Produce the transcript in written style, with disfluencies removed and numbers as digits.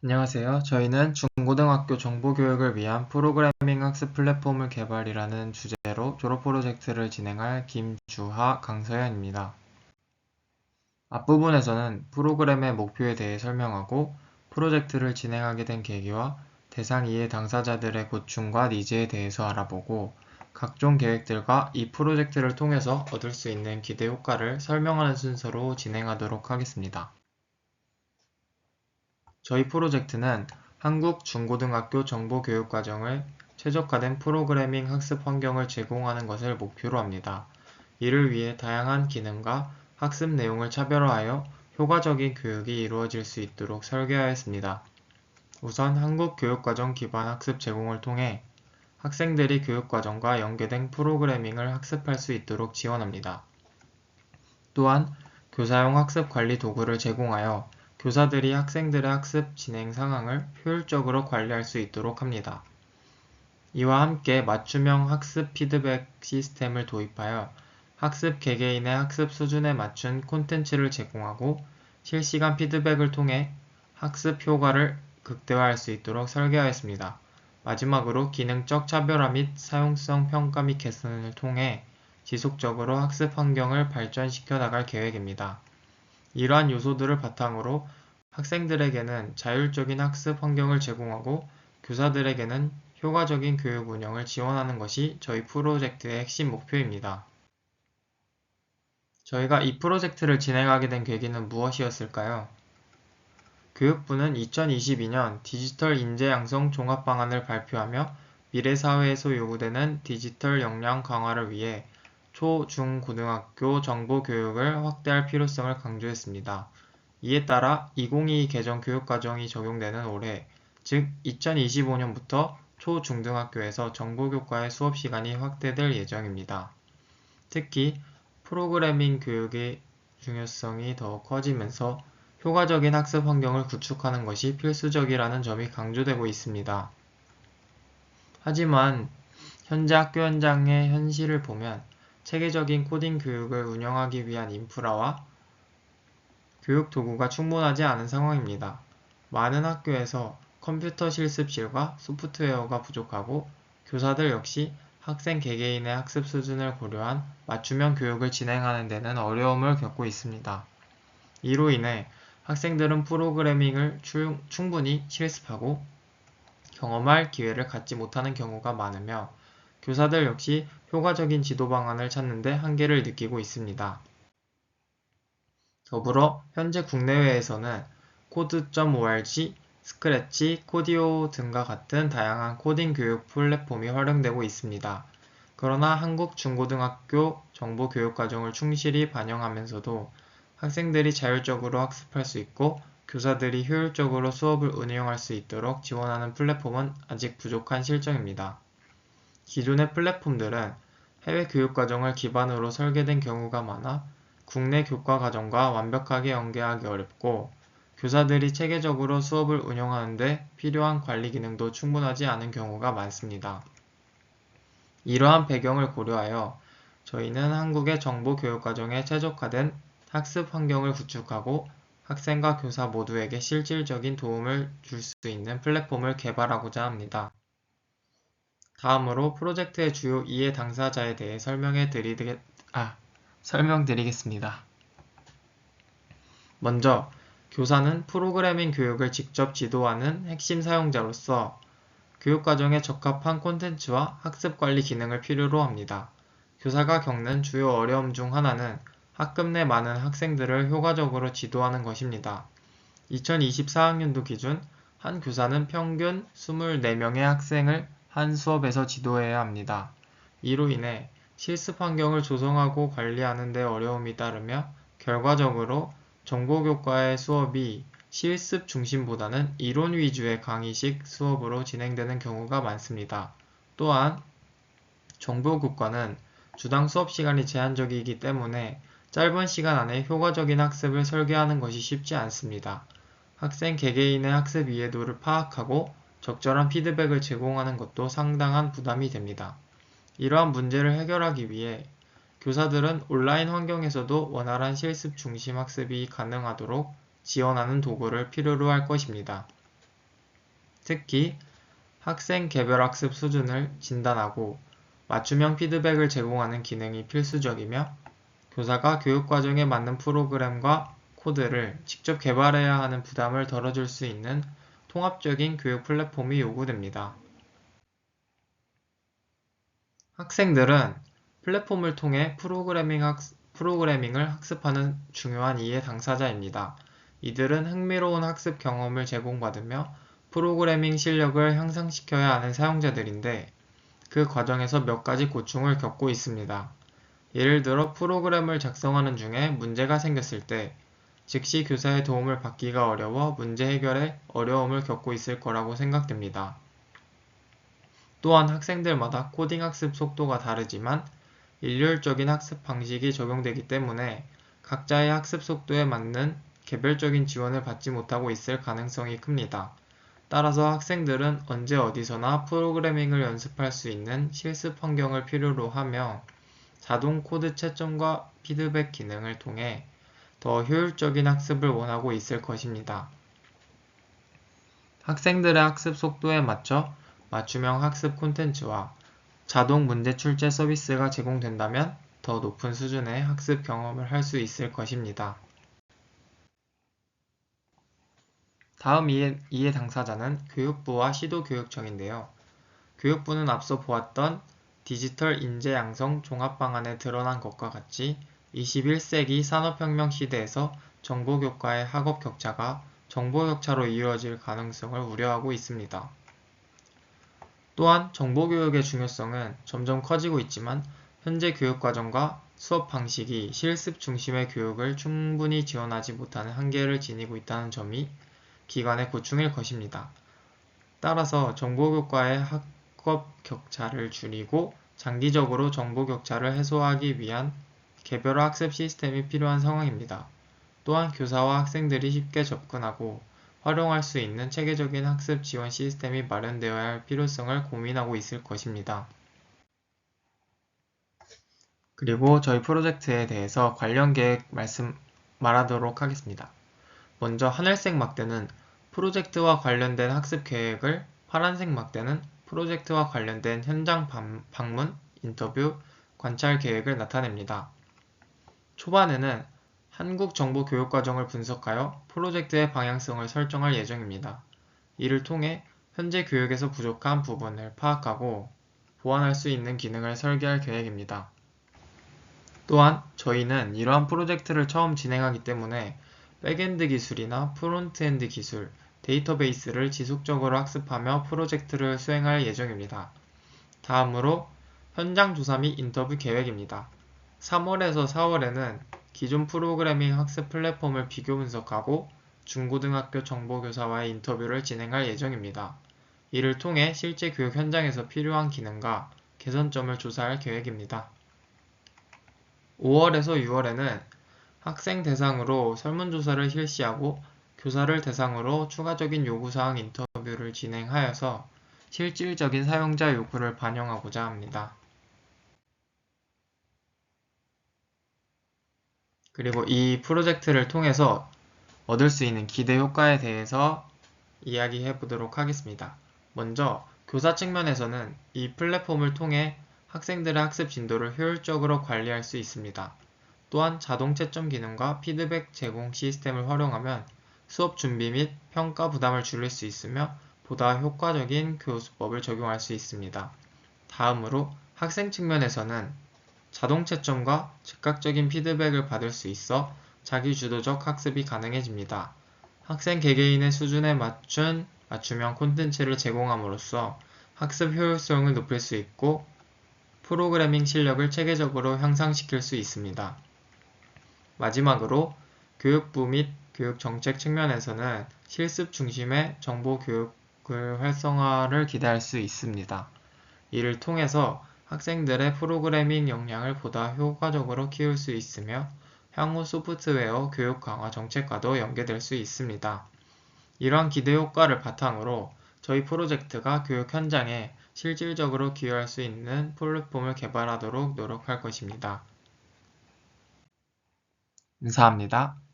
안녕하세요. 저희는 중고등학교 정보교육을 위한 프로그래밍 학습 플랫폼을 개발이라는 주제로 졸업 프로젝트를 진행할 김주하, 강서현입니다. 앞부분에서는 프로그램의 목표에 대해 설명하고 프로젝트를 진행하게 된 계기와 대상 이해 당사자들의 고충과 니즈에 대해서 알아보고 각종 계획들과 이 프로젝트를 통해서 얻을 수 있는 기대 효과를 설명하는 순서로 진행하도록 하겠습니다. 저희 프로젝트는 한국 중고등학교 정보교육과정을 최적화된 프로그래밍 학습 환경을 제공하는 것을 목표로 합니다. 이를 위해 다양한 기능과 학습 내용을 차별화하여 효과적인 교육이 이루어질 수 있도록 설계하였습니다. 우선 한국 교육과정 기반 학습 제공을 통해 학생들이 교육과정과 연계된 프로그래밍을 학습할 수 있도록 지원합니다. 또한 교사용 학습 관리 도구를 제공하여 교사들이 학생들의 학습 진행 상황을 효율적으로 관리할 수 있도록 합니다. 이와 함께 맞춤형 학습 피드백 시스템을 도입하여 학습 개개인의 학습 수준에 맞춘 콘텐츠를 제공하고 실시간 피드백을 통해 학습 효과를 극대화할 수 있도록 설계하였습니다. 마지막으로 기능적 차별화 및 사용성 평가 및 개선을 통해 지속적으로 학습 환경을 발전시켜 나갈 계획입니다. 이러한 요소들을 바탕으로 학생들에게는 자율적인 학습 환경을 제공하고 교사들에게는 효과적인 교육 운영을 지원하는 것이 저희 프로젝트의 핵심 목표입니다. 저희가 이 프로젝트를 진행하게 된 계기는 무엇이었을까요? 교육부는 2022년 디지털 인재 양성 종합 방안을 발표하며 미래 사회에서 요구되는 디지털 역량 강화를 위해 초, 중, 고등학교 정보 교육을 확대할 필요성을 강조했습니다. 이에 따라 2022 개정 교육과정이 적용되는 올해, 즉 2025년부터 초, 중등학교에서 정보교과의 수업 시간이 확대될 예정입니다. 특히 프로그래밍 교육의 중요성이 더 커지면서 효과적인 학습 환경을 구축하는 것이 필수적이라는 점이 강조되고 있습니다. 하지만 현재 학교 현장의 현실을 보면 체계적인 코딩 교육을 운영하기 위한 인프라와 교육 도구가 충분하지 않은 상황입니다. 많은 학교에서 컴퓨터 실습실과 소프트웨어가 부족하고 교사들 역시 학생 개개인의 학습 수준을 고려한 맞춤형 교육을 진행하는 데는 어려움을 겪고 있습니다. 이로 인해 학생들은 프로그래밍을 충분히 실습하고 경험할 기회를 갖지 못하는 경우가 많으며 교사들 역시 효과적인 지도 방안을 찾는 데 한계를 느끼고 있습니다. 더불어 현재 국내외에서는 코드.org, 스크래치, 코디오 등과 같은 다양한 코딩 교육 플랫폼이 활용되고 있습니다. 그러나 한국 중고등학교 정보교육과정을 충실히 반영하면서도 학생들이 자율적으로 학습할 수 있고 교사들이 효율적으로 수업을 운영할 수 있도록 지원하는 플랫폼은 아직 부족한 실정입니다. 기존의 플랫폼들은 해외 교육과정을 기반으로 설계된 경우가 많아 국내 교과과정과 완벽하게 연계하기 어렵고 교사들이 체계적으로 수업을 운영하는 데 필요한 관리 기능도 충분하지 않은 경우가 많습니다. 이러한 배경을 고려하여 저희는 한국의 정보교육과정에 최적화된 학습 환경을 구축하고 학생과 교사 모두에게 실질적인 도움을 줄 수 있는 플랫폼을 개발하고자 합니다. 다음으로 프로젝트의 주요 이해 당사자에 대해 설명드리겠습니다. 먼저, 교사는 프로그래밍 교육을 직접 지도하는 핵심 사용자로서 교육과정에 적합한 콘텐츠와 학습 관리 기능을 필요로 합니다. 교사가 겪는 주요 어려움 중 하나는 학급 내 많은 학생들을 효과적으로 지도하는 것입니다. 2024학년도 기준 한 교사는 평균 24명의 학생을 한 수업에서 지도해야 합니다. 이로 인해 실습 환경을 조성하고 관리하는 데 어려움이 따르며 결과적으로 정보교과의 수업이 실습 중심보다는 이론 위주의 강의식 수업으로 진행되는 경우가 많습니다. 또한 정보교과는 주당 수업 시간이 제한적이기 때문에 짧은 시간 안에 효과적인 학습을 설계하는 것이 쉽지 않습니다. 학생 개개인의 학습 이해도를 파악하고 적절한 피드백을 제공하는 것도 상당한 부담이 됩니다. 이러한 문제를 해결하기 위해 교사들은 온라인 환경에서도 원활한 실습 중심 학습이 가능하도록 지원하는 도구를 필요로 할 것입니다. 특히 학생 개별 학습 수준을 진단하고 맞춤형 피드백을 제공하는 기능이 필수적이며 교사가 교육과정에 맞는 프로그램과 코드를 직접 개발해야 하는 부담을 덜어줄 수 있는 통합적인 교육 플랫폼이 요구됩니다. 학생들은 플랫폼을 통해 프로그래밍을 학습하는 중요한 이해 당사자입니다. 이들은 흥미로운 학습 경험을 제공받으며 프로그래밍 실력을 향상시켜야 하는 사용자들인데 그 과정에서 몇 가지 고충을 겪고 있습니다. 예를 들어 프로그램을 작성하는 중에 문제가 생겼을 때 즉시 교사의 도움을 받기가 어려워 문제 해결에 어려움을 겪고 있을 거라고 생각됩니다. 또한 학생들마다 코딩 학습 속도가 다르지만 일률적인 학습 방식이 적용되기 때문에 각자의 학습 속도에 맞는 개별적인 지원을 받지 못하고 있을 가능성이 큽니다. 따라서 학생들은 언제 어디서나 프로그래밍을 연습할 수 있는 실습 환경을 필요로 하며 자동 코드 채점과 피드백 기능을 통해 더 효율적인 학습을 원하고 있을 것입니다. 학생들의 학습 속도에 맞춰 맞춤형 학습 콘텐츠와 자동 문제 출제 서비스가 제공된다면 더 높은 수준의 학습 경험을 할 수 있을 것입니다. 다음 이해 당사자는 교육부와 시도교육청인데요. 교육부는 앞서 보았던 디지털 인재 양성 종합방안에 드러난 것과 같이 21세기 산업혁명 시대에서 정보교과의 학업 격차가 정보격차로 이어질 가능성을 우려하고 있습니다. 또한 정보교육의 중요성은 점점 커지고 있지만 현재 교육과정과 수업 방식이 실습 중심의 교육을 충분히 지원하지 못하는 한계를 지니고 있다는 점이 기관의 고충일 것입니다. 따라서 정보교과의 학업 격차를 줄이고 장기적으로 정보격차를 해소하기 위한 개별 학습 시스템이 필요한 상황입니다. 또한 교사와 학생들이 쉽게 접근하고 활용할 수 있는 체계적인 학습 지원 시스템이 마련되어야 할 필요성을 고민하고 있을 것입니다. 그리고 저희 프로젝트에 대해서 관련 계획 말하도록 하겠습니다. 먼저 하늘색 막대는 프로젝트와 관련된 학습 계획을, 파란색 막대는 프로젝트와 관련된 현장 방문, 인터뷰, 관찰 계획을 나타냅니다. 초반에는 한국정보교육과정을 분석하여 프로젝트의 방향성을 설정할 예정입니다. 이를 통해 현재 교육에서 부족한 부분을 파악하고 보완할 수 있는 기능을 설계할 계획입니다. 또한 저희는 이러한 프로젝트를 처음 진행하기 때문에 백엔드 기술이나 프론트엔드 기술, 데이터베이스를 지속적으로 학습하며 프로젝트를 수행할 예정입니다. 다음으로 현장 조사 및 인터뷰 계획입니다. 3월에서 4월에는 기존 프로그래밍 학습 플랫폼을 비교 분석하고 중고등학교 정보교사와의 인터뷰를 진행할 예정입니다. 이를 통해 실제 교육 현장에서 필요한 기능과 개선점을 조사할 계획입니다. 5월에서 6월에는 학생 대상으로 설문조사를 실시하고 교사를 대상으로 추가적인 요구사항 인터뷰를 진행하여서 실질적인 사용자 요구를 반영하고자 합니다. 그리고 이 프로젝트를 통해서 얻을 수 있는 기대 효과에 대해서 이야기해 보도록 하겠습니다. 먼저 교사 측면에서는 이 플랫폼을 통해 학생들의 학습 진도를 효율적으로 관리할 수 있습니다. 또한 자동 채점 기능과 피드백 제공 시스템을 활용하면 수업 준비 및 평가 부담을 줄일 수 있으며 보다 효과적인 교수법을 적용할 수 있습니다. 다음으로 학생 측면에서는 자동 채점과 즉각적인 피드백을 받을 수 있어 자기주도적 학습이 가능해집니다. 학생 개개인의 수준에 맞춘 맞춤형 콘텐츠를 제공함으로써 학습 효율성을 높일 수 있고 프로그래밍 실력을 체계적으로 향상시킬 수 있습니다. 마지막으로 교육부 및 교육정책 측면에서는 실습 중심의 정보교육을 활성화를 기대할 수 있습니다. 이를 통해서 학생들의 프로그래밍 역량을 보다 효과적으로 키울 수 있으며 향후 소프트웨어 교육 강화 정책과도 연계될 수 있습니다. 이러한 기대 효과를 바탕으로 저희 프로젝트가 교육 현장에 실질적으로 기여할 수 있는 플랫폼을 개발하도록 노력할 것입니다. 감사합니다.